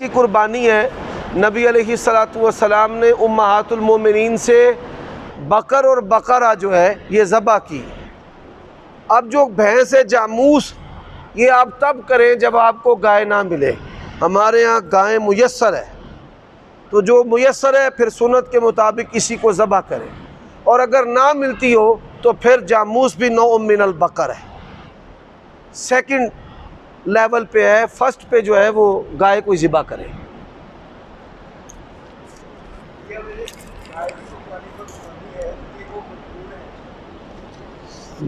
کی قربانی ہے۔ نبی علیہ الصلوۃ والسلام نے امہات المومنین سے بکر اور بقرہ جو ہے یہ ذبح کی۔ اب جو بھینس ہے جاموس، یہ آپ تب کریں جب آپ کو گائے نہ ملے۔ ہمارے ہاں گائے میسر ہے، تو جو میسر ہے پھر سنت کے مطابق اسی کو ذبح کریں، اور اگر نہ ملتی ہو تو پھر جاموس بھی نوع من البقر ہے، سیکنڈ لیول پہ ہے، فرسٹ پہ جو ہے وہ گائے کو ذبح کریں۔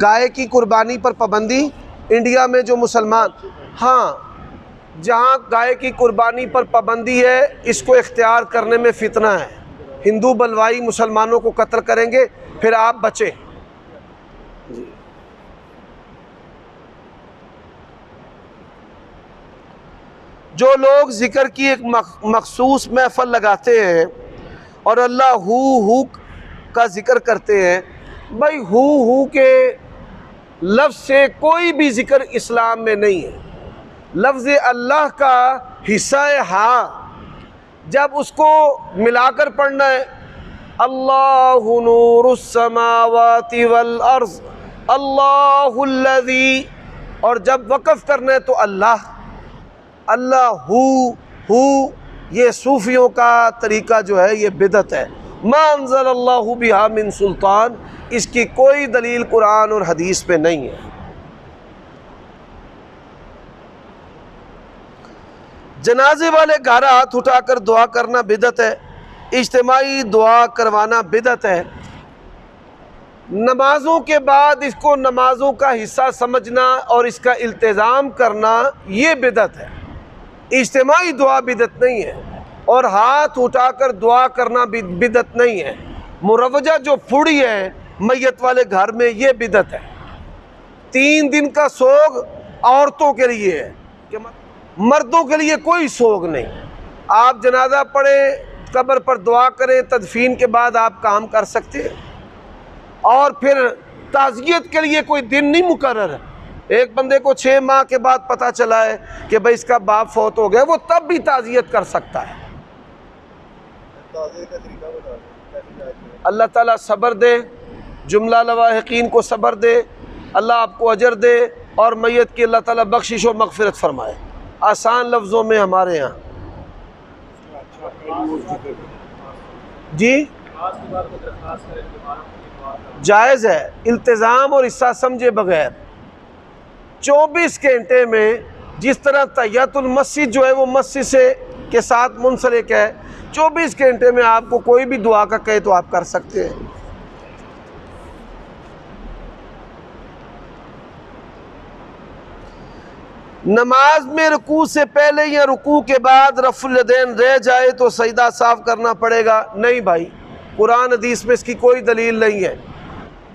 گائے کی قربانی پر پابندی انڈیا میں جو مسلمان، ہاں جہاں گائے کی قربانی پر پابندی ہے اس کو اختیار کرنے میں فتنہ ہے۔ ہندو بلوائی مسلمانوں کو قتل کریں گے، پھر آپ بچیں۔ جو لوگ ذکر کی ایک مخصوص محفل لگاتے ہیں اور اللہ ہو کا ذکر کرتے ہیں، بھائی ہو کے لفظ سے کوئی بھی ذکر اسلام میں نہیں ہے۔ لفظ اللہ کا حصہ ہاں، جب اس کو ملا کر پڑھنا ہے، اللہ نور السماوات والارض اللہ الذی، اور جب وقف کرنا ہے تو اللہ ہو، یہ صوفیوں کا طریقہ جو ہے یہ بدعت ہے۔ ما انزل اللہ بہا من سلطان، اس کی کوئی دلیل قرآن اور حدیث پہ نہیں ہے۔ جنازے والے گھر ہاتھ اٹھا کر دعا کرنا بدعت ہے، اجتماعی دعا کروانا بدعت ہے۔ نمازوں کے بعد اس کو نمازوں کا حصہ سمجھنا اور اس کا التزام کرنا یہ بدعت ہے، اجتماعی دعا بدعت نہیں ہے، اور ہاتھ اٹھا کر دعا کرنا بدعت نہیں ہے۔ مروجہ جو پھوڑی ہے میت والے گھر میں یہ بدعت ہے۔ 3 دن کا سوگ عورتوں کے لیے ہے، مردوں کے لیے کوئی سوگ نہیں۔ آپ جنازہ پڑھیں، قبر پر دعا کریں، تدفین کے بعد آپ کام کر سکتے ہیں، اور پھر تعزیت کے لیے کوئی دن نہیں مقرر ہے۔ ایک بندے کو 6 ماہ کے بعد پتہ چلا ہے کہ بھئی اس کا باپ فوت ہو گیا، وہ تب بھی تعزیت کر سکتا ہے۔ اللہ تعالیٰ صبر دے، جملہ لواحقین کو صبر دے، اللہ آپ کو اجر دے، اور میت کی اللہ تعالیٰ بخشش و مغفرت فرمائے۔ آسان لفظوں میں ہمارے ہاں جی جائز ہے، التزام اور حصہ سمجھے بغیر 24 گھنٹے میں، جس طرح تحیۃ المسجد جو ہے وہ مسجد سے کے ساتھ منسلک ہے، 24 گھنٹے میں آپ کو کوئی بھی دعا کا کہے تو آپ کر سکتے ہیں۔ نماز میں رکوع سے پہلے یا رکوع کے بعد رفع الیدین رہ جائے تو سجدہ صاف کرنا پڑے گا؟ نہیں بھائی، قرآن حدیث میں اس کی کوئی دلیل نہیں ہے۔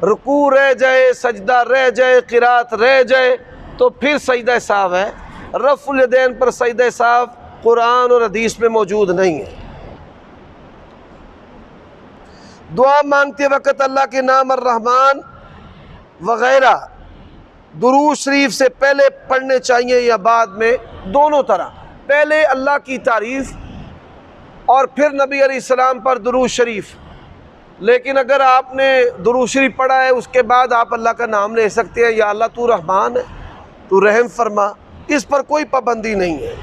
رکوع رہ جائے، سجدہ رہ جائے، قرات رہ جائے تو پھر سجدہ صاف ہے۔ رفع الیدین پر سجدہ صاف قرآن اور حدیث میں موجود نہیں ہے۔ دعا مانگتے وقت اللہ کے نام الرحمن وغیرہ درود شریف سے پہلے پڑھنے چاہیے یا بعد میں؟ دونوں طرح، پہلے اللہ کی تعریف اور پھر نبی علیہ السلام پر درود شریف۔ لیکن اگر آپ نے درود شریف پڑھا ہے اس کے بعد آپ اللہ کا نام لے سکتے ہیں، یا اللہ تو رحمان ہے، تو رحم فرما، اس پر کوئی پابندی نہیں ہے۔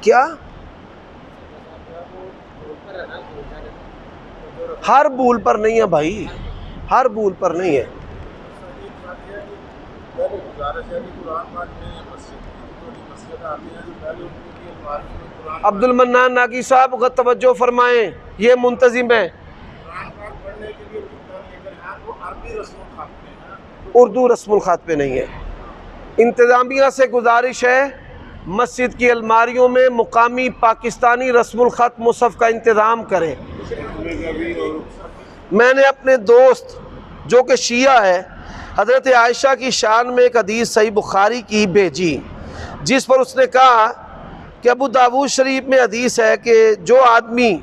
کیا؟ ہر بھول پر نہیں ہے بھائی، ہر بھول پر نہیں ہے۔ عبد المنان ناگی صاحب غلط توجہ فرمائیں، یہ منتظم ہے، اردو رسم الخط پہ نہیں ہے۔ انتظامیہ سے گزارش ہے مسجد کی الماریوں میں مقامی پاکستانی رسم الخط مصحف کا انتظام کریں۔ میں نے اپنے دوست جو کہ شیعہ ہے، حضرت عائشہ کی شان میں ایک حدیث صحیح بخاری کی بھیجی، جس پر اس نے کہا کہ ابو داؤد شریف میں حدیث ہے کہ جو آدمی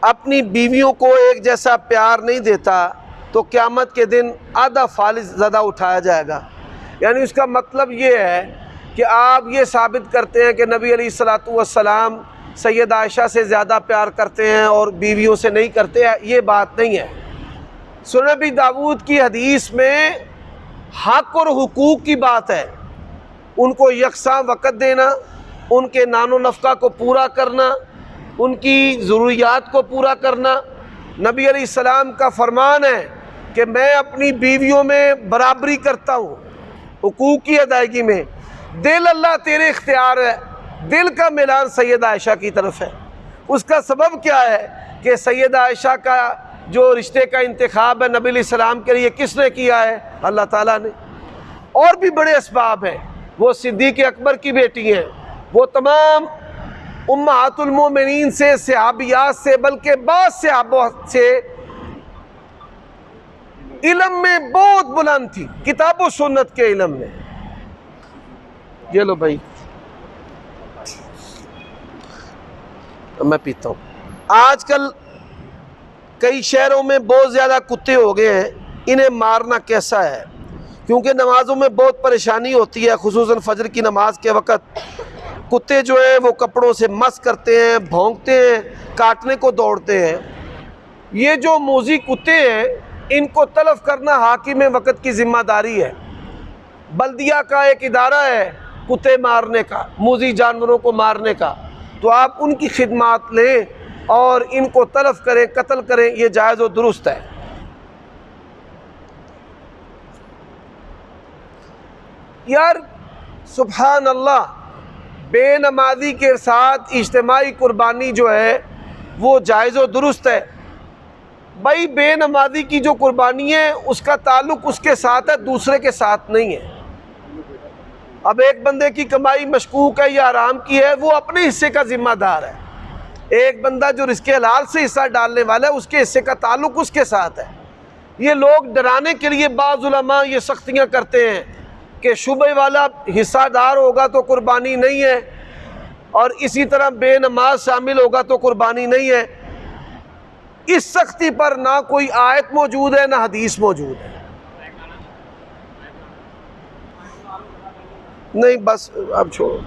اپنی بیویوں کو ایک جیسا پیار نہیں دیتا تو قیامت کے دن آدھا فال زدہ اٹھایا جائے گا۔ یعنی اس کا مطلب یہ ہے کہ آپ یہ ثابت کرتے ہیں کہ نبی علیہ الصلوۃ والسلام سید عائشہ سے زیادہ پیار کرتے ہیں اور بیویوں سے نہیں کرتے ہیں، یہ بات نہیں ہے۔ سنن ابی داؤد کی حدیث میں حق اور حقوق کی بات ہے، ان کو یکساں وقت دینا، ان کے نان و نفقہ کو پورا کرنا، ان کی ضروریات کو پورا کرنا۔ نبی علیہ السلام کا فرمان ہے کہ میں اپنی بیویوں میں برابری کرتا ہوں حقوق کی ادائیگی میں۔ دل اللہ تیرے اختیار ہے، دل کا میلان سید عائشہ کی طرف ہے۔ اس کا سبب کیا ہے کہ سید عائشہ کا جو رشتے کا انتخاب ہے نبی علیہ السلام کے لیے کس نے کیا ہے؟ اللہ تعالیٰ نے۔ اور بھی بڑے اسباب ہیں، وہ صدیق اکبر کی بیٹی ہیں، وہ تمام امہات المومنین سے، صحابیات سے، بلکہ بعض صحابہ سے علم میں بہت بلند تھی، کتاب و سنت کے علم میں۔ یہ لو بھائی میں پیتا ہوں۔ آج کل کئی شہروں میں بہت زیادہ کتے ہو گئے ہیں، انہیں مارنا کیسا ہے؟ کیونکہ نمازوں میں بہت پریشانی ہوتی ہے، خصوصاً فجر کی نماز کے وقت کتے جو ہیں وہ کپڑوں سے مس کرتے ہیں، بھونکتے ہیں، کاٹنے کو دوڑتے ہیں۔ یہ جو موذی کتے ہیں ان کو تلف کرنا حاکم وقت کی ذمہ داری ہے۔ بلدیہ کا ایک ادارہ ہے کتے مارنے کا، موذی جانوروں کو مارنے کا، تو آپ ان کی خدمات لیں اور ان کو تلف کریں، قتل کریں، یہ جائز و درست ہے۔ یار سبحان اللہ، بے نمازی کے ساتھ اجتماعی قربانی جو ہے وہ جائز و درست ہے۔ بھائی بے نمازی کی جو قربانی ہے اس کا تعلق اس کے ساتھ ہے، دوسرے کے ساتھ نہیں ہے۔ اب ایک بندے کی کمائی مشکوک ہے یا حرام کی ہے، وہ اپنے حصے کا ذمہ دار ہے۔ ایک بندہ جو رزق حلال سے حصہ ڈالنے والا ہے اس کے حصے کا تعلق اس کے ساتھ ہے۔ یہ لوگ ڈرانے کے لیے بعض علماء یہ سختیاں کرتے ہیں کہ شبہ والا حصہ دار ہوگا تو قربانی نہیں ہے، اور اسی طرح بے نماز شامل ہوگا تو قربانی نہیں ہے۔ اس سختی پر نہ کوئی آیت موجود ہے نہ حدیث موجود ہے۔ نہیں بس اب چھوڑو۔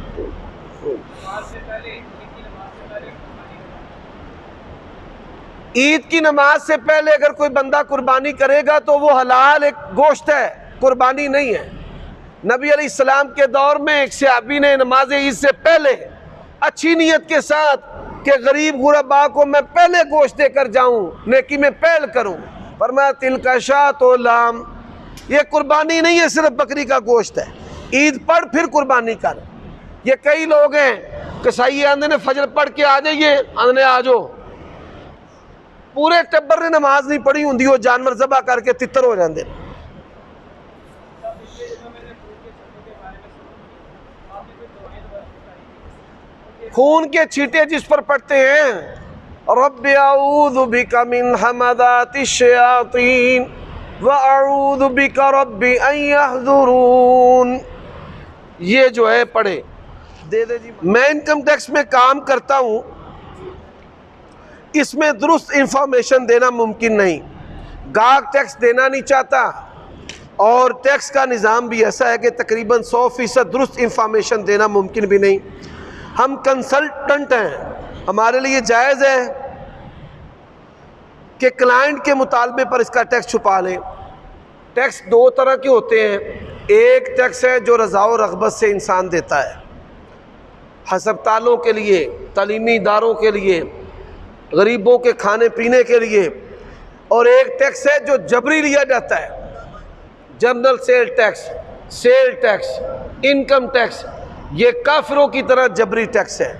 عید کی نماز سے پہلے اگر کوئی بندہ قربانی کرے گا تو وہ حلال ایک گوشت ہے، قربانی نہیں ہے۔ نبی علیہ السلام کے دور میں ایک صحابی نے نماز عید سے پہلے اچھی نیت کے ساتھ کہ غریب غرباء کو میں پہلے گوشت دے کر جاؤں، نیکی میں پہل کروں، فرمایا تلک شاۃ لام، یہ قربانی نہیں ہے، صرف بکری کا گوشت ہے، عید پڑھ پھر قربانی کر۔ یہ کئی لوگ ہیں کسائی آندے نے فجر پڑھ کے آ جائیے، آندے آ جاؤ، پورے ٹبر نے نماز نہیں پڑھی ہوندی، وہ جانور ذبح کر کے تتر ہو جاندے۔ خون کے چھینٹے جس پر پڑتے ہیں، رب اعوذ بک من ہمزات الشیاطین واعوذ بک رب ان یحضرون، یہ جو ہے پڑھے۔ دے دے جی۔ میں انکم ٹیکس میں کام کرتا ہوں، اس میں درست انفارمیشن دینا ممکن نہیں، گاہک ٹیکس دینا نہیں چاہتا، اور ٹیکس کا نظام بھی ایسا ہے کہ تقریباً 100% درست انفارمیشن دینا ممکن بھی نہیں۔ ہم کنسلٹنٹ ہیں، ہمارے لیے جائز ہے کہ کلائنٹ کے مطالبے پر اس کا ٹیکس چھپا لیں۔ ٹیکس دو طرح کے ہوتے ہیں، ایک ٹیکس ہے جو رضا و رغبت سے انسان دیتا ہے، ہسپتالوں کے لیے، تعلیمی اداروں کے لیے، غریبوں کے کھانے پینے کے لیے، اور ایک ٹیکس ہے جو جبری لیا جاتا ہے، general sales tax, sales tax, income tax, یہ کافروں کی طرح جبری ٹیکس ہے۔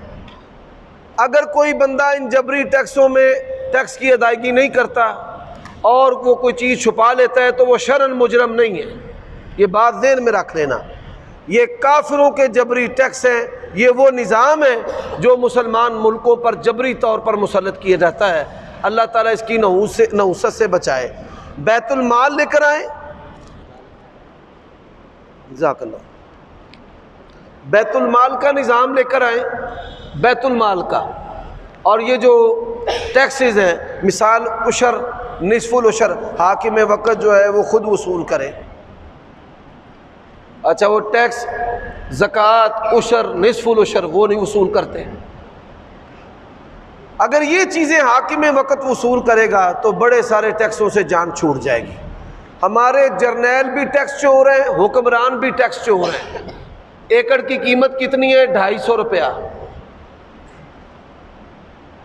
اگر کوئی بندہ ان جبری ٹیکسوں میں ٹیکس کی ادائیگی نہیں کرتا اور وہ کوئی چیز چھپا لیتا ہے تو وہ شرعاً مجرم نہیں ہے، یہ بات ذہن میں رکھ لینا۔ یہ کافروں کے جبری ٹیکس ہیں، یہ وہ نظام ہے جو مسلمان ملکوں پر جبری طور پر مسلط کیا جاتا ہے۔ اللہ تعالیٰ اس کی نحوست سے بچائے۔ بیت المال لے کر آئیں، جزاک اللہ، بیت المال کا نظام لے کر آئیں، بیت المال کا، اور یہ جو ٹیکسز ہیں، مثال عشر نصف العشر، حاکم وقت جو ہے وہ خود وصول کرے۔ اچھا وہ ٹیکس، زکوٰۃ، عشر، نصف العشر وہ نہیں وصول کرتے۔ اگر یہ چیزیں حاکم وقت وصول کرے گا تو بڑے سارے ٹیکسوں سے جان چھوٹ جائے گی۔ ہمارے جرنیل بھی ٹیکس چور ہیں، حکمران بھی ٹیکس چور ہیں۔ ایکڑ کی قیمت کتنی ہے؟ 250 روپیہ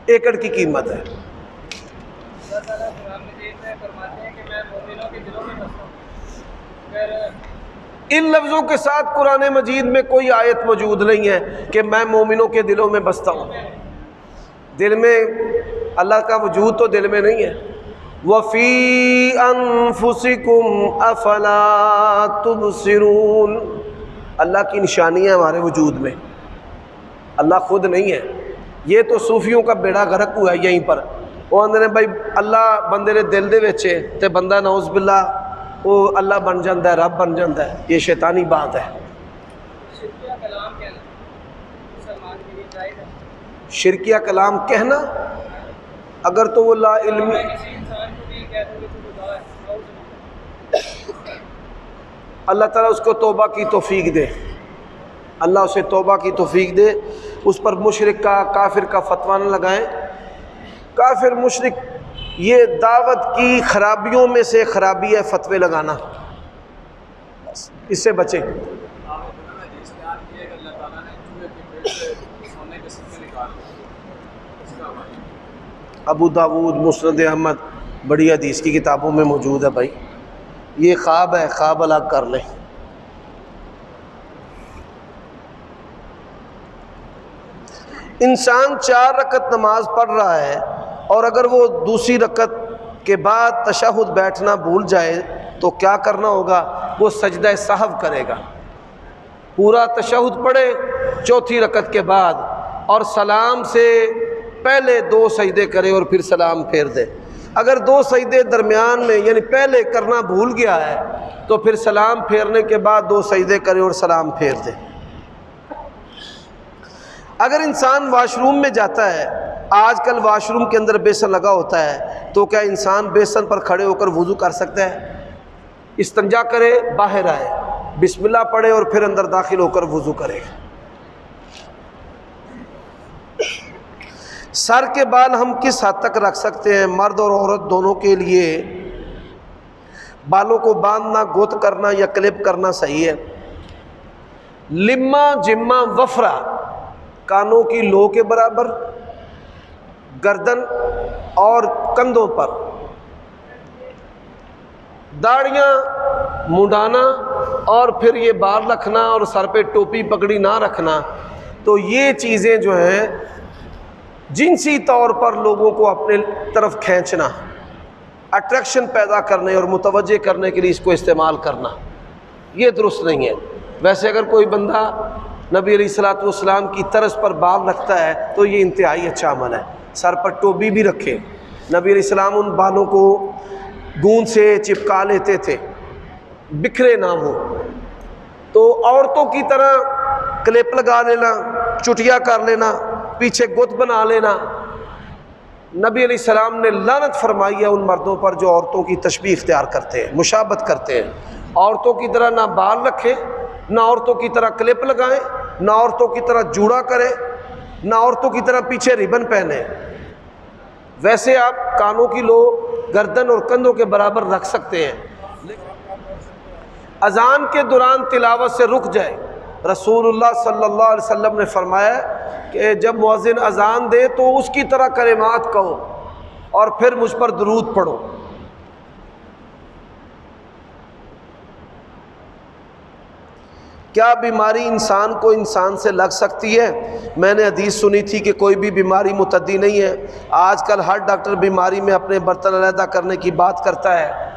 ایکڑ کی قیمت ہے۔ ان لفظوں کے ساتھ قرآن مجید میں کوئی آیت موجود نہیں ہے کہ میں مومنوں کے دلوں میں بستا ہوں۔ دل میں اللہ کا وجود تو دل میں نہیں ہے۔ وَفِي أَنفُسِكُمْ أَفَلَا تُبْصِرُونَ، اللہ کی نشانی ہے ہمارے وجود میں، اللہ خود نہیں ہے۔ یہ تو صوفیوں کا بیڑا غرق ہوا ہے یہیں پر۔ وہ آندے نے بھائی اللہ بندے نے دل دے وچ ہے تے بندہ نعوذ باللہ وہ اللہ بن جاندہ ہے، رب بن جاندہ ہے۔ یہ شیطانی بات ہے۔ شرکیہ کلام کہنا اگر تو وہ لا علمی، اللہ تعالیٰ اس کو توبہ کی توفیق دے، اللہ اسے توبہ کی توفیق دے۔ اس پر مشرک کا، کافر کا فتویٰ نہ لگائیں۔ کافر مشرک یہ دعوت کی خرابیوں میں سے خرابی ہے فتوے لگانا، اس سے بچیں۔ ابو داود، مسند احمد، بڑی حدیث کی کتابوں میں موجود ہے بھائی۔ یہ خواب ہے، خواب الگ کر لیں۔ انسان 4 رکعت نماز پڑھ رہا ہے اور اگر وہ دوسری رکعت کے بعد تشہد بیٹھنا بھول جائے تو کیا کرنا ہوگا؟ وہ سجدہ سہو کرے گا۔ پورا تشہد پڑھے 4تھی رکعت کے بعد اور سلام سے پہلے 2 سجدے کرے اور پھر سلام پھیر دے۔ اگر 2 سجدے درمیان میں یعنی پہلے کرنا بھول گیا ہے تو پھر سلام پھیرنے کے بعد 2 سجدے کرے اور سلام پھیر دے۔ اگر انسان واش روم میں جاتا ہے، آج کل واش روم کے اندر بیسن لگا ہوتا ہے، تو کیا انسان بیسن پر کھڑے ہو کر وضو کر سکتا ہے؟ استنجا کرے، باہر آئے، بسم اللہ پڑھے اور پھر اندر داخل ہو کر وضو کرے۔ سر کے بال ہم کس حد تک رکھ سکتے ہیں؟ مرد اور عورت دونوں کے لیے بالوں کو باندھنا، گوت کرنا یا کلپ کرنا صحیح ہے۔ لما جمہ وفرا، کانوں کی لو کے برابر، گردن اور کندھوں پر، داڑیاں منڈانا اور پھر یہ بال رکھنا اور سر پہ ٹوپی پگڑی نہ رکھنا، تو یہ چیزیں جو ہیں جنسی طور پر لوگوں کو اپنے طرف کھینچنا، اٹریکشن پیدا کرنے اور متوجہ کرنے کے لیے اس کو استعمال کرنا، یہ درست نہیں ہے۔ ویسے اگر کوئی بندہ نبی علیہ الصلوۃ والسلام کی طرز پر بال رکھتا ہے تو یہ انتہائی اچھا عمل ہے۔ سر پر ٹوپی بھی رکھے، نبی علیہ السلام ان بالوں کو گوند سے چپکا لیتے تھے بکھرے نہ ہو۔ تو عورتوں کی طرح کلپ لگا لینا، چٹیا کر لینا، پیچھے گت بنا لینا، نبی علیہ السلام نے لعنت فرمائی ہے ان مردوں پر جو عورتوں کی تشبیہ اختیار کرتے ہیں، مشابہت کرتے ہیں۔ عورتوں کی طرح نہ بال رکھیں، نہ عورتوں کی طرح کلپ لگائیں، نہ عورتوں کی طرح جوڑا کریں، نہ عورتوں کی طرح پیچھے ربن پہنے۔ ویسے آپ کانوں کی لو گردن اور کندھوں کے برابر رکھ سکتے ہیں۔ اذان کے دوران تلاوت سے رک جائے۔ رسول اللہ صلی اللہ علیہ وسلم نے فرمایا کہ جب مؤذن اذان دے تو اس کی طرح کلمات کہو اور پھر مجھ پر درود پڑھو۔ کیا بیماری انسان کو انسان سے لگ سکتی ہے؟ میں نے حدیث سنی تھی کہ کوئی بھی بیماری متعدی نہیں ہے۔ آج کل ہر ڈاکٹر بیماری میں اپنے برتن علیحدہ کرنے کی بات کرتا ہے۔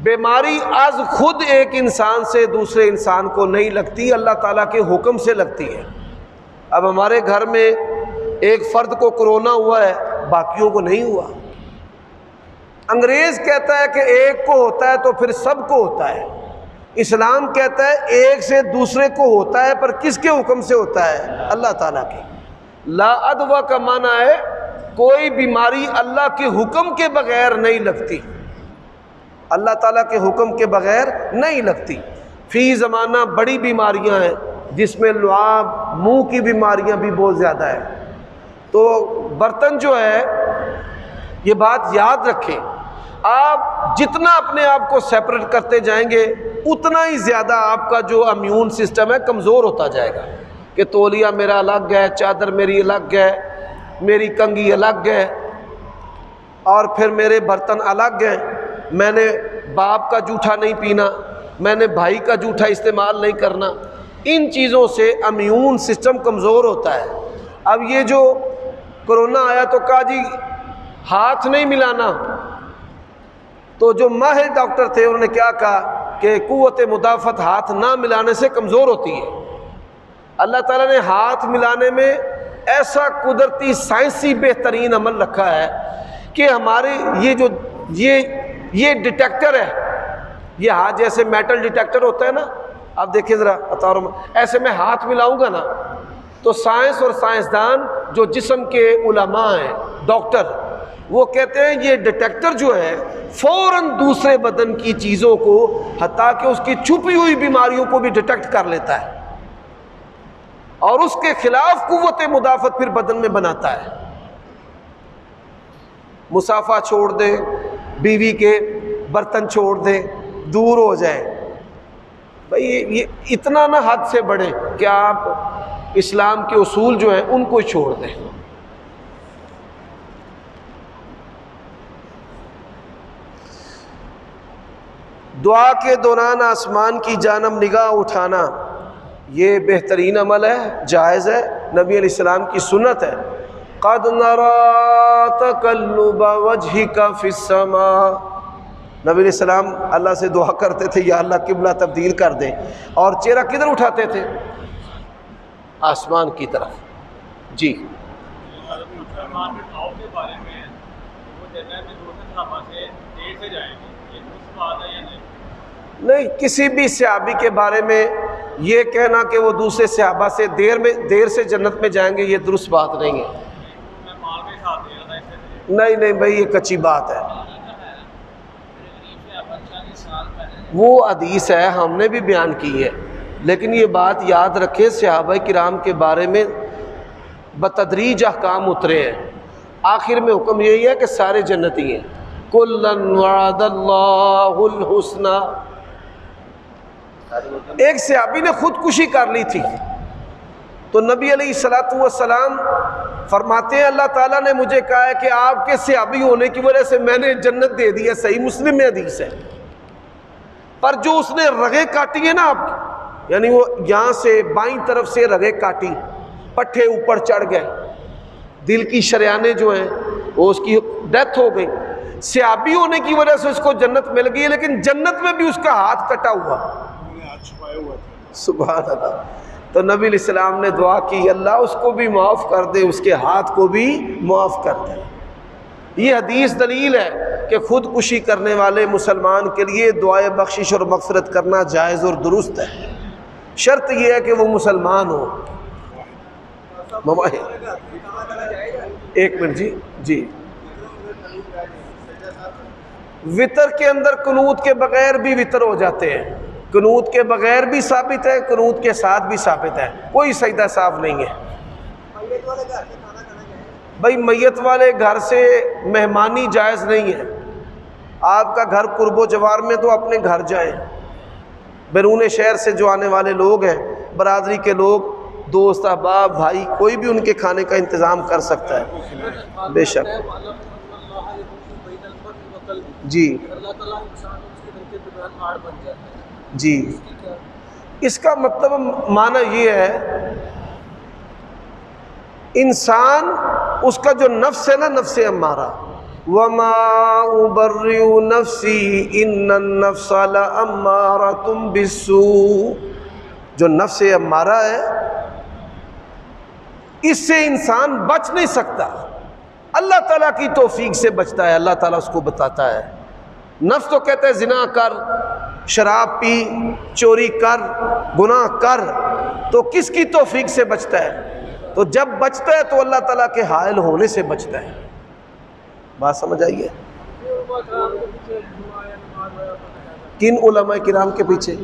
بیماری از خود ایک انسان سے دوسرے انسان کو نہیں لگتی، اللہ تعالیٰ کے حکم سے لگتی ہے۔ اب ہمارے گھر میں ایک فرد کو کرونا ہوا ہے، باقیوں کو نہیں ہوا۔ انگریز کہتا ہے کہ ایک کو ہوتا ہے تو پھر سب کو ہوتا ہے۔ اسلام کہتا ہے ایک سے دوسرے کو ہوتا ہے، پر کس کے حکم سے ہوتا ہے؟ اللہ تعالیٰ کے۔ لا عدوہ کا معنی ہے کوئی بیماری اللہ کے حکم کے بغیر نہیں لگتی، اللہ تعالیٰ کے حکم کے بغیر نہیں لگتی۔ فی زمانہ بڑی بیماریاں ہیں جس میں لعاب، منہ کی بیماریاں بھی بہت زیادہ ہیں۔ تو برتن جو ہے، یہ بات یاد رکھیں، آپ جتنا اپنے آپ کو سیپریٹ کرتے جائیں گے اتنا ہی زیادہ آپ کا جو امیون سسٹم ہے کمزور ہوتا جائے گا، کہ تولیہ میرا الگ ہے، چادر میری الگ ہے، میری کنگھی الگ ہے، اور پھر میرے برتن الگ ہیں، میں نے باپ کا جوٹھا نہیں پینا، میں نے بھائی کا جوٹھا استعمال نہیں کرنا۔ ان چیزوں سے امیون سسٹم کمزور ہوتا ہے۔ اب یہ جو کرونا آیا تو کہا جی ہاتھ نہیں ملانا، تو جو ماہر ڈاکٹر تھے انہوں نے کیا کہا کہ قوت مدافعت ہاتھ نہ ملانے سے کمزور ہوتی ہے۔ اللہ تعالیٰ نے ہاتھ ملانے میں ایسا قدرتی سائنسی بہترین عمل رکھا ہے کہ ہمارے یہ ڈیٹیکٹر ہے، یہ ہاتھ جیسے میٹل ڈیٹیکٹر ہوتا ہے نا، آپ دیکھیں ذرا اطاروں میں، ایسے میں ہاتھ ملاؤں گا نا تو سائنس اور سائنسدان جو جسم کے علماء ہیں، ڈاکٹر، وہ کہتے ہیں یہ ڈیٹیکٹر جو ہے فوراً دوسرے بدن کی چیزوں کو، حتیٰ کہ اس کی چھپی ہوئی بیماریوں کو بھی ڈیٹیکٹ کر لیتا ہے اور اس کے خلاف قوت مدافعت پھر بدن میں بناتا ہے۔ مسافہ چھوڑ دیں، بیوی کے برتن چھوڑ دیں، دور ہو جائیں، بھئی یہ اتنا نہ حد سے بڑھے کہ آپ اسلام کے اصول جو ہیں ان کو چھوڑ دیں۔ دعا کے دوران آسمان کی جانب نگاہ اٹھانا یہ بہترین عمل ہے، جائز ہے، نبی علیہ السلام کی سنت ہے۔ قد نرى تقلب وجهك في السماء، نبی علیہ السلام اللہ سے دعا کرتے تھے یا اللہ قبلہ تبدیل کر دے، اور چہرہ کدھر اٹھاتے تھے؟ آسمان کی طرف۔ جی نہیں، کسی بھی صحابی کے بارے میں یہ کہنا کہ وہ دوسرے صحابہ سے دیر سے جنت میں جائیں گے، یہ درست بات نہیں ہے۔ نہیں بھائی، یہ کچی بات ہے، وہ حدیث ہے، ہم نے بھی بیان کی ہے، لیکن یہ بات یاد رکھیں صحابہ کرام کے بارے میں بتدریج احکام اترے ہیں، آخر میں حکم یہی ہے کہ سارے جنتی ہیں۔ کُلًّا وعد اللہ الحسنی، ایک صحابی نے خودکشی کر لی تھی تو نبی علیہ السلام فرماتے ہیں اللہ تعالیٰ نے مجھے کہا ہے کہ آپ کے صحابی ہونے کی وجہ سے میں نے جنت دے دی ہے، صحیح مسلم میں حدیث ہے، پر جو اس نے رگیں کاٹی ہیں نا آپ کی، یعنی وہ یہاں سے بائیں طرف سے رگیں کاٹی، پٹھے اوپر چڑھ گئے، دل کی شریانیں جو ہیں وہ اس کی ڈیتھ ہو گئی، صحابی ہونے کی وجہ سے اس کو جنت مل گئی، لیکن جنت میں بھی اس کا ہاتھ کٹا ہوا، سبحان اللہ۔ تو نبی علیہ السلام نے دعا کی اللہ اس کو بھی معاف کر دے، اس کے ہاتھ کو بھی معاف کر دے۔ یہ حدیث دلیل ہے کہ خودکشی کرنے والے مسلمان کے لیے دعائے بخشش اور مغفرت کرنا جائز اور درست ہے، شرط یہ ہے کہ وہ مسلمان ہو۔ ایک منٹ جی وطر کے اندر قنوت کے بغیر بھی وطر ہو جاتے ہیں، قنوت کے بغیر بھی ثابت ہے، قنوت کے ساتھ بھی ثابت ہے، کوئی سجدہ صاف نہیں ہے۔ بھائی میت والے گھر سے مہمانی جائز نہیں ہے، آپ کا گھر قرب و جوار میں تو اپنے گھر جائیں، بیرون شہر سے جو آنے والے لوگ ہیں، برادری کے لوگ، دوست احباب بھائی، کوئی بھی ان کے کھانے کا انتظام کر سکتا ہے، بے شک۔ جی اس کا مطلب معنی یہ ہے انسان، اس کا جو نفس ہے نا، نفس امارہ، وَمَا أُبَرِّئُ نَفْسِي إِنَّ النَّفْسَ لَأَمَّارَةٌ بِالسُّوءِ، جو نفس امارہ ہے اس سے انسان بچ نہیں سکتا، اللہ تعالیٰ کی توفیق سے بچتا ہے، اللہ تعالیٰ اس کو بتاتا ہے۔ نفس تو کہتا ہے زنا کر، شراب پی، چوری کر، گناہ کر، تو کس کی توفیق سے بچتا ہے؟ تو جب بچتا ہے تو اللہ تعالیٰ کے حائل ہونے سے بچتا ہے۔ بات سمجھ آئیے؟ کن علماء کرام کے پیچھے؟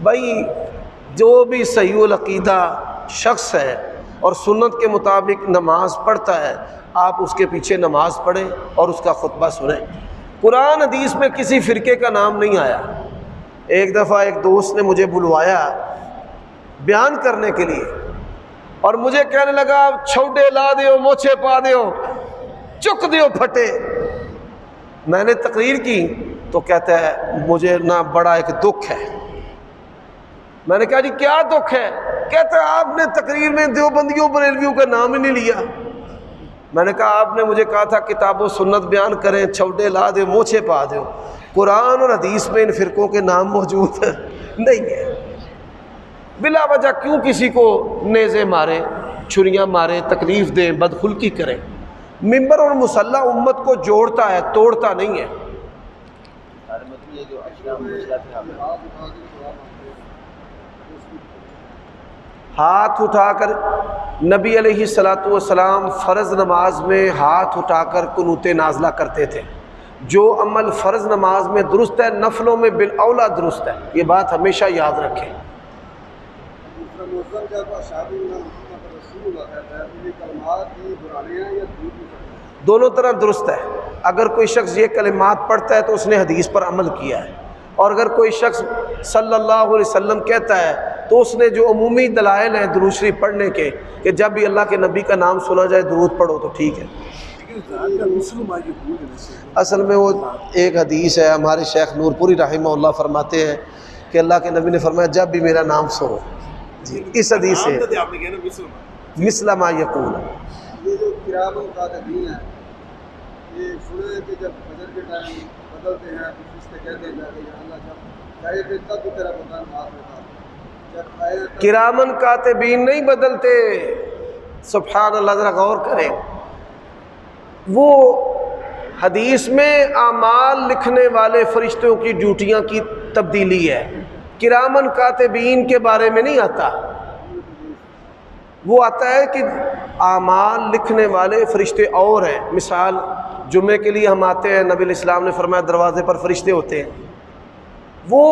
بھائی جو بھی صحیح العقیدہ شخص ہے اور سنت کے مطابق نماز پڑھتا ہے، آپ اس کے پیچھے نماز پڑھیں اور اس کا خطبہ سنیں۔ قرآن حدیث میں کسی فرقے کا نام نہیں آیا۔ ایک دفعہ ایک دوست نے مجھے بلوایا بیان کرنے کے لیے، اور مجھے کہنے لگا چھوٹے لا دیو موچے پا دیو چک دیو پھٹے۔ میں نے تقریر کی تو کہتا ہے مجھے نا بڑا ایک دکھ ہے۔ میں نے کہا جی کیا دکھ ہے؟ کہتا ہے آپ نے تقریر میں دیوبندیوں بریلویوں کا نام ہی نہیں لیا۔ میں نے کہا آپ نے مجھے کہا تھا کتاب و سنت بیان کریں، چھوٹے لا دے موچے پا دو۔ قرآن اور حدیث میں ان فرقوں کے نام موجود نہیں ہے۔ بلا وجہ کیوں کسی کو نیزے مارے، چھریاں مارے، تکلیف دیں، بدخلقی کریں؟ ممبر اور مصلی امت کو جوڑتا ہے، توڑتا نہیں ہے۔ ہاتھ اٹھا کر نبی علیہ الصلوۃ والسلام فرض نماز میں ہاتھ اٹھا کر قنوت نازلہ کرتے تھے۔ جو عمل فرض نماز میں درست ہے نفلوں میں بالاولیٰ درست ہے، یہ بات ہمیشہ یاد رکھیں۔ دونوں طرح درست ہے۔ اگر کوئی شخص یہ کلمات پڑھتا ہے تو اس نے حدیث پر عمل کیا ہے، اور اگر کوئی شخص صلی اللہ علیہ وسلم کہتا ہے تو اس نے جو عمومی دلائل ہیں درود شریف پڑھنے کے کہ جب بھی اللہ کے نبی کا نام سنا جائے درود پڑھو تو ٹھیک ہے۔ اصل میں وہ ایک حدیث ہے، ہمارے شیخ نور پوری رحمہ اللہ فرماتے ہیں کہ اللہ کے نبی نے فرمایا جب بھی میرا نام سنو، جی اس حدیث سے مثل ما یقول۔ یہ جو کرام الکاتبین ہے، یہ سنا ہے کہ جب فجر کے ٹائم بدلتے ہیں تو فرشتے کہتے ہیں کہ یا اللہ جب چاہے تھے تب تو تیرا بدن معاف ہوتا، جب آئے کرامن کاتبین نہیں بدلتے۔ سبحان اللہ، ذرا غور کریں، وہ حدیث میں اعمال لکھنے والے فرشتوں کی ڈیوٹیاں کی تبدیلی ہے، کرامن کاتبین کے بارے میں نہیں آتا۔ وہ آتا ہے کہ اعمال لکھنے والے فرشتے اور ہیں۔ مثال جمعے کے لیے ہم آتے ہیں، نبی علیہ السلام نے فرمایا دروازے پر فرشتے ہوتے ہیں، وہ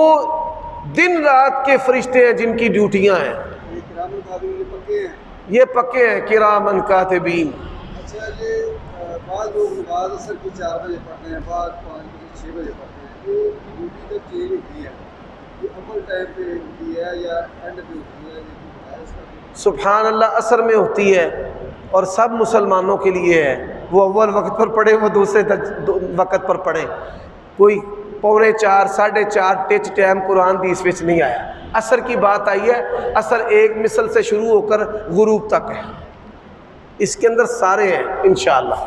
دن رات کے فرشتے ہیں جن کی ڈیوٹیاں ہیں۔ یہ کرام الکاتبین یہ پکے ہیں، یہ پکے ہیں کرامن کاتبین۔ اچھا یہ بعض لوگ نماز اثر کی 4 بجے پڑھتے ہیں، بعض 5 بجے 6 بجے پڑھتے ہیں، یہ ڈیوٹی تو چینج ہوتی ہے، یہ عمل ٹائم پہ ہوتی ہے یا اینڈ پہ ہوتی ہے؟ سبحان اللہ، اثر میں ہوتی ہے اور سب مسلمانوں کے لیے ہے۔ وہ اول وقت پر پڑھے، وہ دوسرے وقت پر پڑھے۔ کوئی 3:45 4:30 ٹچ ٹائم قرآن دی اس وچ نہیں آیا۔ اثر کی بات آئی ہے، اثر ایک مثل سے شروع ہو کر غروب تک ہے، اس کے اندر سارے ہیں انشاءاللہ۔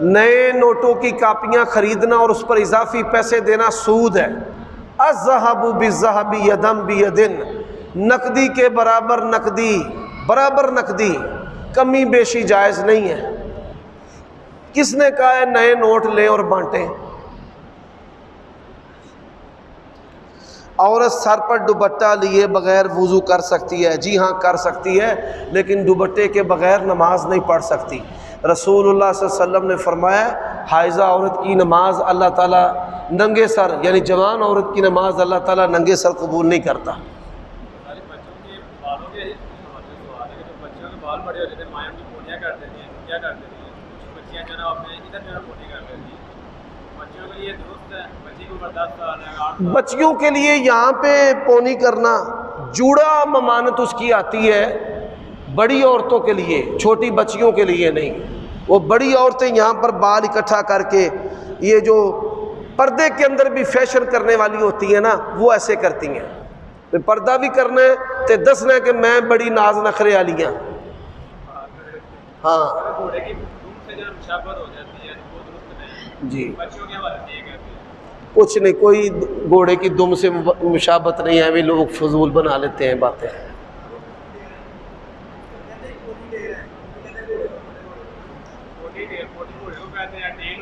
نئے نوٹوں کی کاپیاں خریدنا اور اس پر اضافی پیسے دینا سود ہے۔ الذھب بالذھب یدا بید، نقدی کے برابر نقدی، برابر نقدی، کمی بیشی جائز نہیں ہے۔ کس نے کہا ہے نئے نوٹ لیں اور بانٹیں؟ عورت سر پر دوپٹہ لیے بغیر وضو کر سکتی ہے؟ جی ہاں کر سکتی ہے، لیکن دوپٹے کے بغیر نماز نہیں پڑھ سکتی۔ رسول اللہ صلی اللہ علیہ وسلم نے فرمایا حائضہ عورت کی نماز اللہ تعالیٰ ننگے سر، یعنی جوان عورت کی نماز اللہ تعالیٰ ننگے سر قبول نہیں کرتا۔ بچیوں کے لیے یہاں پہ پونی کرنا جوڑا ممانت اس کی آتی ہے، بڑی عورتوں کے لیے، چھوٹی بچیوں کے لیے نہیں۔ وہ بڑی عورتیں یہاں پر بال اکٹھا کر کے، یہ جو پردے کے اندر بھی فیشن کرنے والی ہوتی ہیں نا، وہ ایسے کرتی ہیں۔ پردہ بھی کرنا ہے تو دسنا ہے کہ میں بڑی ناز نخرے والی ہوں۔ ہاں جی، کچھ نہیں، کوئی گھوڑے کی دم سے مشابت نہیں ہے، بھی لوگ فضول بنا لیتے ہیں باتیں۔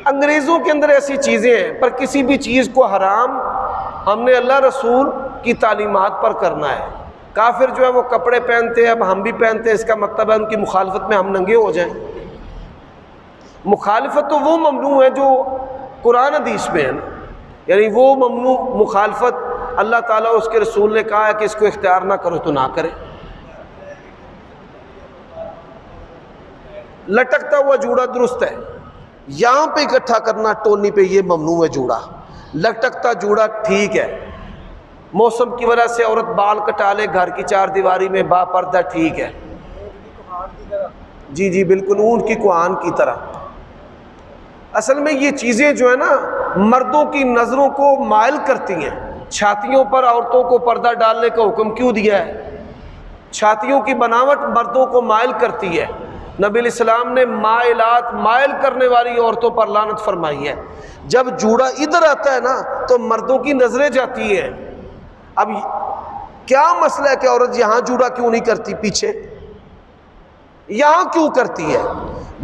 انگریزوں کے اندر ایسی چیزیں ہیں، پر کسی بھی چیز کو حرام ہم نے اللہ رسول کی تعلیمات پر کرنا ہے۔ کافر جو ہے وہ کپڑے پہنتے ہیں، اب ہم بھی پہنتے ہیں، اس کا مطلب ہے ان کی مخالفت میں ہم ننگے ہو جائیں؟ مخالفت تو وہ ممنوع ہے جو قرآن حدیث میں ہے نا، یعنی وہ ممنوع مخالفت اللہ تعالیٰ اس کے رسول نے کہا ہے کہ اس کو اختیار نہ کرو تو نہ کرے۔ لٹکتا ہوا جوڑا درست ہے، یہاں پہ اکٹھا کرنا ٹونی پہ یہ ممنوع ہے جوڑا، لٹکتا جوڑا ٹھیک ہے، موسم کی وجہ سے عورت بال کٹا لے گھر کی چار دیواری میں با پردہ ٹھیک ہے، جی بالکل اونٹ کی کوہان کی طرح۔ اصل میں یہ چیزیں جو ہے نا مردوں کی نظروں کو مائل کرتی ہیں۔ چھاتیوں پر عورتوں کو پردہ ڈالنے کا حکم کیوں دیا ہے؟ چھاتیوں کی بناوٹ مردوں کو مائل کرتی ہے۔ نبی علیہ السلام نے مائلات، مائل کرنے والی عورتوں پر لعنت فرمائی ہے۔ جب جوڑا ادھر آتا ہے نا تو مردوں کی نظریں جاتی ہیں۔ اب کیا مسئلہ ہے کہ عورت یہاں جوڑا کیوں نہیں کرتی، پیچھے یہاں کیوں کرتی ہے؟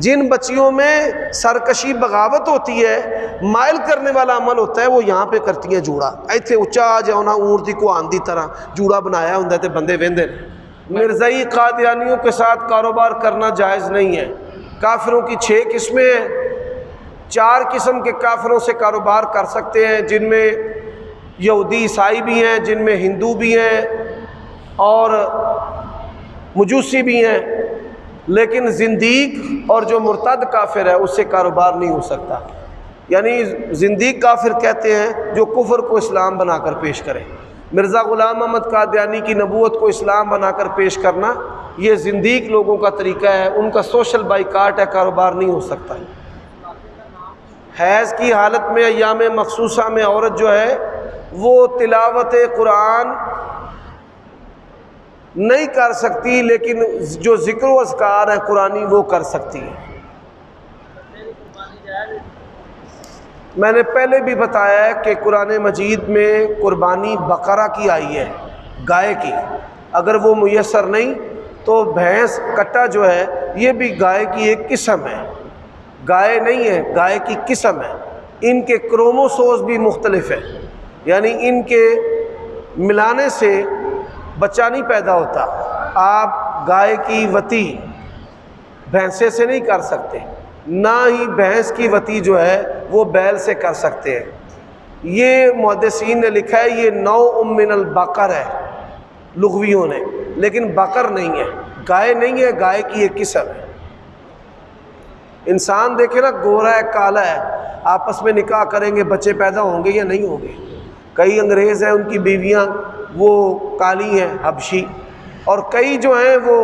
جن بچیوں میں سرکشی بغاوت ہوتی ہے، مائل کرنے والا عمل ہوتا ہے، وہ یہاں پہ کرتی ہیں جوڑا۔ ایتھے اچا آ جاؤ نا اونٹ دی کوہان دی طرح جوڑا بنایا ہوں تے بندے وہندے۔ مرزائی قادیانیوں کے ساتھ کاروبار کرنا جائز نہیں ہے۔ کافروں کی 6 قسمیں ہیں، 4 قسم کے کافروں سے کاروبار کر سکتے ہیں، جن میں یہودی عیسائی بھی ہیں، جن میں ہندو بھی ہیں اور مجوسی بھی ہیں، لیکن زندیق اور جو مرتد کافر ہے اس سے کاروبار نہیں ہو سکتا۔ یعنی زندیق کافر کہتے ہیں جو کفر کو اسلام بنا کر پیش کرے۔ مرزا غلام احمد قادیانی کی نبوت کو اسلام بنا کر پیش کرنا یہ زندیق لوگوں کا طریقہ ہے، ان کا سوشل بائیکاٹ ہے، کاروبار نہیں ہو سکتا۔ حیض کی حالت میں ایام مخصوصہ میں عورت جو ہے وہ تلاوت قرآن نہیں کر سکتی، لیکن جو ذکر و اذکار ہیں قرآنی وہ کر سکتی ہے۔ میں نے پہلے بھی بتایا ہے کہ قرآن مجید میں قربانی بقرہ کی آئی ہے، گائے کی۔ اگر وہ میسر نہیں تو بھینس کٹا جو ہے یہ بھی گائے کی ایک قسم ہے، گائے نہیں ہے، گائے کی قسم ہے۔ ان کے کروموسومز بھی مختلف ہیں، یعنی ان کے ملانے سے بچہ نہیں پیدا ہوتا۔ آپ گائے کی وتی بھینسے سے نہیں کر سکتے، نہ ہی بھینس کی وتی جو ہے وہ بیل سے کر سکتے ہیں۔ یہ محدثین نے لکھا ہے یہ نوع من البقر ہے لغویوں نے، لیکن بقر نہیں ہے، گائے نہیں ہے، گائے کی ایک قسم ہے۔ انسان دیکھے نا گورا ہے کالا ہے، آپس میں نکاح کریں گے بچے پیدا ہوں گے یا نہیں ہوں گے؟ کئی انگریز ہیں ان کی بیویاں وہ کالی ہیں حبشی، اور کئی جو ہیں وہ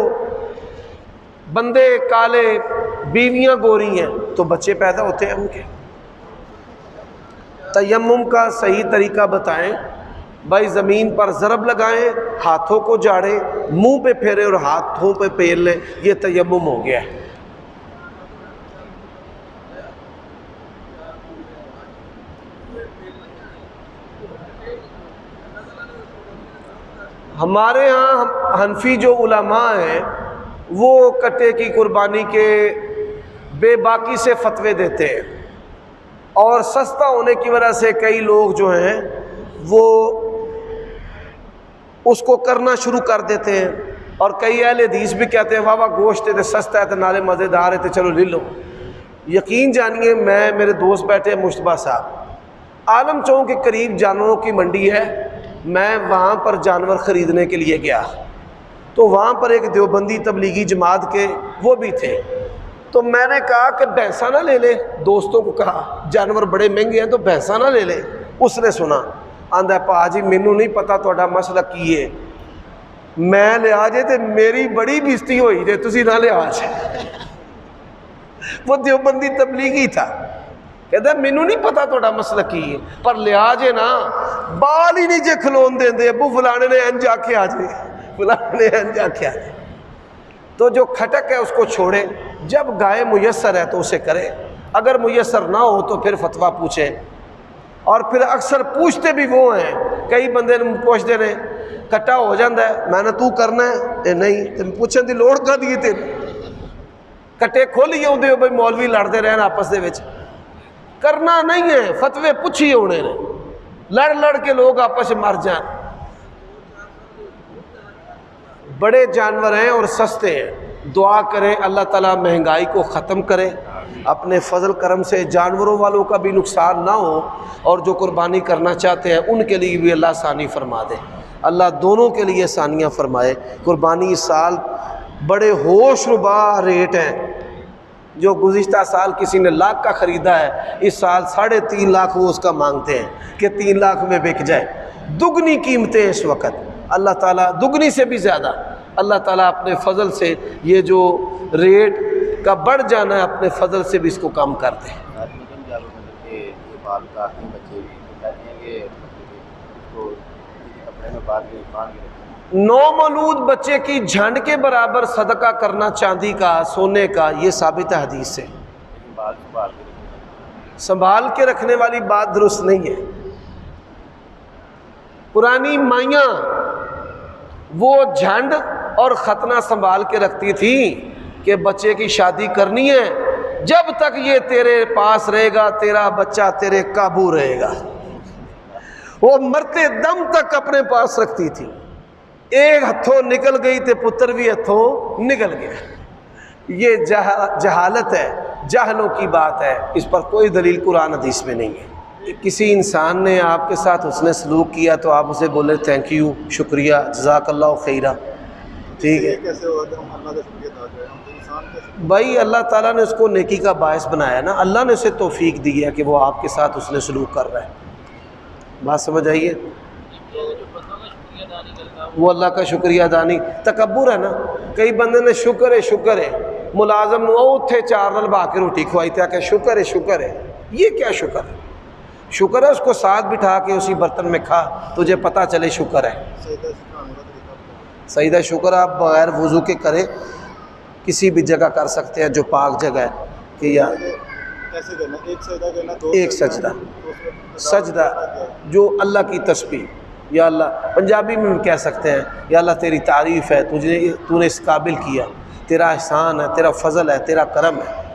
بندے کالے بیویاں گوری ہیں تو بچے پیدا ہوتے ہیں ان کے۔ تیمم کا صحیح طریقہ بتائیں بھائی، زمین پر ضرب لگائیں، ہاتھوں کو جاڑیں، منہ پہ پھیریں اور ہاتھوں پہ پھیر لیں، یہ تیمم ہو گیا ہے۔ ہمارے ہاں حنفی جو علماء ہیں وہ کٹے کی قربانی کے بے باکی سے فتوے دیتے ہیں، اور سستا ہونے کی وجہ سے کئی لوگ جو ہیں وہ اس کو کرنا شروع کر دیتے ہیں، اور کئی اہل حدیث بھی کہتے ہیں واہ واہ گوشت ہے سستا ہے تو نالے مزیدار ہے تو چلو لے لو۔ یقین جانیے، میں میرے دوست بیٹھے مشتبہ صاحب، عالم چوک کے قریب جانوروں کی منڈی ہے، میں وہاں پر جانور خریدنے کے لیے گیا تو وہاں پر ایک دیوبندی تبلیغی جماعت کے وہ بھی تھے، تو میں نے کہا کہ بھینسا نہ لے لے، دوستوں کو کہا جانور بڑے مہنگے ہیں تو بھینسا نہ لے لے۔ اس نے سنا، آندا پا جی مینوں نہیں پتا تہاڈا مسئلہ کی ہے، میں لیا جے تے میری بڑی بےزتی ہوئی جے، تسی نہ لیا جے۔ وہ دیوبندی تبلیغی تھا، کہتا مینوں نہیں پتا تہاڈا مسئلہ کی ہے، پر لیا جے نا، بال ہی نہیں جے کھلون دیندے، ابو فلانے نے انج آکھیا جے، فلانے نے انج آکھیا جے۔ تو جو کھٹک ہے اس کو چھوڑے، جب گائے میسر ہے تو اسے کرے، اگر میسر نہ ہو تو پھر فتویٰ پوچھے۔ اور پھر اکثر پوچھتے بھی وہ ہیں، کئی بندے پوچھتے ہیں کٹا ہو جاندہ ہے، میں نے تو کرنا ہے اے نہیں، تم پوچھن دی لوڑ کر دیئے تھے، کٹے کھولیے ہوں دے بھائی مولوی لڑتے رہنا آپس دے وچ، کرنا نہیں ہے، فتوے پوچھیے ہونے نے، لڑ لڑ کے لوگ آپس مر جان۔ بڑے جانور ہیں اور سستے ہیں. دعا کریں اللہ تعالیٰ مہنگائی کو ختم کرے، اپنے فضل کرم سے جانوروں والوں کا بھی نقصان نہ ہو، اور جو قربانی کرنا چاہتے ہیں ان کے لیے بھی اللہ آسانی فرما دے. اللہ دونوں کے لیے آسانیاں فرمائے. قربانی اس سال بڑے ہوش ربا ریٹ ہیں. جو گزشتہ سال کسی نے 1 لاکھ کا خریدا ہے، اس سال 3.5 لاکھ وہ اس کا مانگتے ہیں کہ 3 لاکھ میں بک جائے. دگنی قیمتیں اس وقت. اللہ تعالیٰ دگنی سے بھی زیادہ اللہ تعالیٰ اپنے فضل سے یہ جو ریٹ کا بڑھ جانا ہے اپنے فضل سے بھی اس کو کم کر دے. نومولود بچے کی جھنڈ کے برابر صدقہ کرنا چاندی کا، سونے کا، یہ ثابت ہے حدیث سے. سنبھال کے رکھنے والی بات درست نہیں ہے. پرانی مائیاں وہ جھنڈ اور ختنہ سنبھال کے رکھتی تھی کہ بچے کی شادی کرنی ہے، جب تک یہ تیرے پاس رہے گا تیرا بچہ تیرے قابو رہے گا. وہ مرتے دم تک اپنے پاس رکھتی تھی. ایک ہتھوں نکل گئی تے پتر بھی ہتھوں نکل گیا. یہ جہالت ہے، جاہلوں کی بات ہے. اس پر کوئی دلیل قرآن حدیث میں نہیں ہے. کسی انسان نے آپ کے ساتھ حسن سلوک کیا تو آپ اسے بولے تھینک یو، شکریہ، جزاک اللہ خیرہ. ٹھیک ہے بھائی، اللہ تعالیٰ نے اس کو نیکی کا باعث بنایا نا، اللہ نے اسے توفیق دی ہے کہ وہ آپ کے ساتھ حسن سلوک کر رہا ہے. بات سمجھ آئیے؟ وہ اللہ کا شکریہ ادا نہیں، تکبر ہے نا. کئی بندے نے شکر ہے ملازم نو اتھے 4 نال با کے روٹی کھوائی تھا کہ شکر ہے. یہ کیا شکر ہے؟ شکر ہے اس کو ساتھ بٹھا کے اسی برتن میں کھا، تجھے پتہ چلے شکر ہے. سجدہ شکر آپ بغیر وضو کے کریں، کسی بھی جگہ کر سکتے ہیں جو پاک جگہ ہے. کہ یا ایک سجدہ جو اللہ کی تسبیح، یا اللہ پنجابی میں کہہ سکتے ہیں یا اللہ تیری تعریف ہے، تو نے اس قابل کیا، تیرا احسان ہے، تیرا فضل ہے، تیرا کرم ہے.